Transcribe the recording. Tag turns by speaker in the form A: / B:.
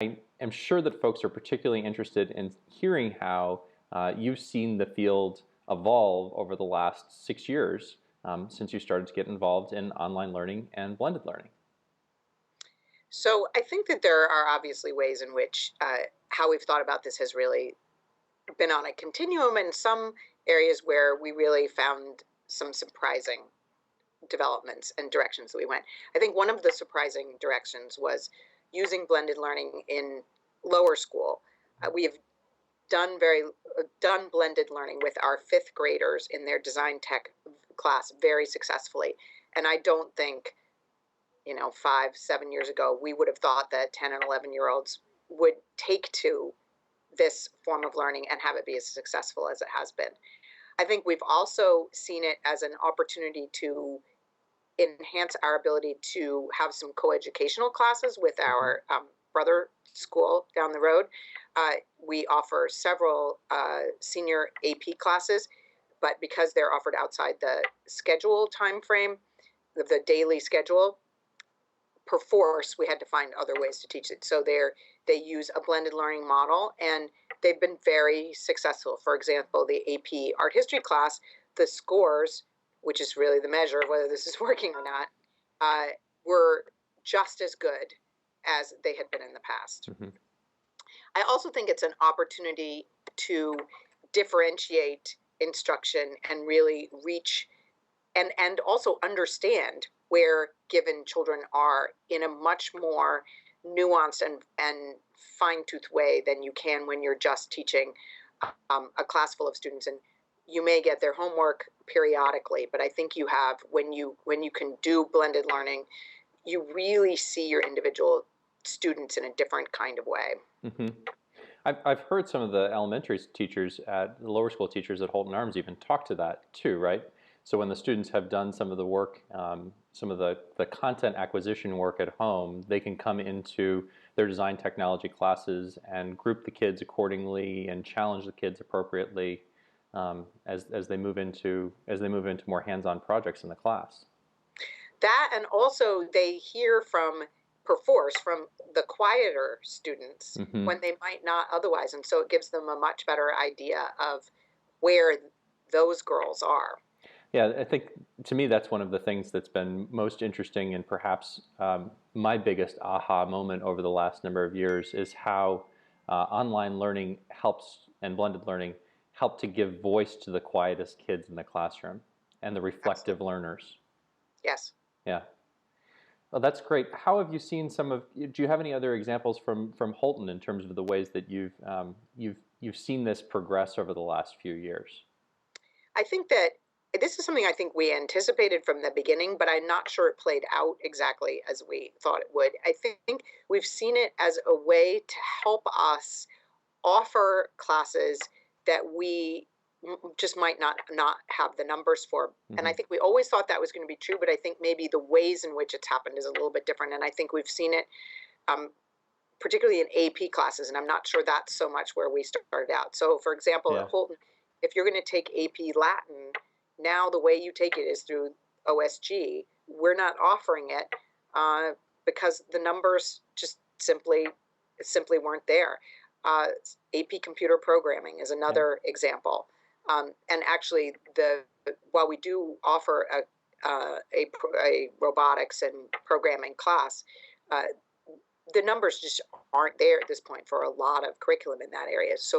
A: am sure that folks are particularly interested in hearing how you've seen the field evolve over the last 6 years since you started to get involved in online learning and blended learning.
B: So I think that there are obviously ways in which how we've thought about this has really been on a continuum, and some areas where we really found some surprising developments and directions that we went. I think one of the surprising directions was using blended learning in lower school. We have done blended learning with our fifth graders in their design tech class very successfully, and I don't think 5, 7 years ago, we would have thought that 10 and 11-year-olds would take to this form of learning and have it be as successful as it has been. I think we've also seen it as an opportunity to enhance our ability to have some coeducational classes with our brother school down the road. We offer several senior AP classes, but because they're offered outside the schedule time frame, the daily schedule, perforce, we had to find other ways to teach it. So they use a blended learning model, and they've been very successful. For example, the AP art history class, the scores, which is really the measure of whether this is working or not, were just as good as they had been in the past. I also think it's an opportunity to differentiate instruction and really reach and also understand where given children are in a much more nuanced and fine-toothed way than you can when you're just teaching a class full of students. And you may get their homework periodically, but I think you have, when you can do blended learning, you really see your individual students in a different kind of way.
A: I've heard some of the elementary teachers at the lower school teachers at Holton Arms even talk to that too, right? So when the students have done some of the work, some of the content acquisition work at home, they can come into their design technology classes and group the kids accordingly and challenge the kids appropriately as they move into more hands-on projects in the class.
B: That, and also they hear from perforce from the quieter students when they might not otherwise, and so it gives them a much better idea of where those girls are.
A: Yeah, I think to me that's one of the things that's been most interesting, and perhaps my biggest aha moment over the last number of years is how online learning helps, and blended learning help to give voice to the quietest kids in the classroom and the reflective learners.
B: Yes.
A: Yeah. Well, that's great. How have you seen do you have any other examples from Holton in terms of the ways that you've seen this progress over the last few years?
B: I think that this is something I think we anticipated from the beginning, but I'm not sure it played out exactly as we thought it would. I think we've seen it as a way to help us offer classes that we just might not have the numbers for. And I think we always thought that was going to be true, but I think maybe the ways in which it's happened is a little bit different. And I think we've seen it particularly in AP classes, and I'm not sure that's so much where we started out. So for example, at Holton, if you're going to take AP Latin, now the way you take it is through OSG. We're not offering it because the numbers just simply weren't there. AP computer programming is another example. And actually, while we do offer a robotics and programming class, the numbers just aren't there at this point for a lot of curriculum in that area. So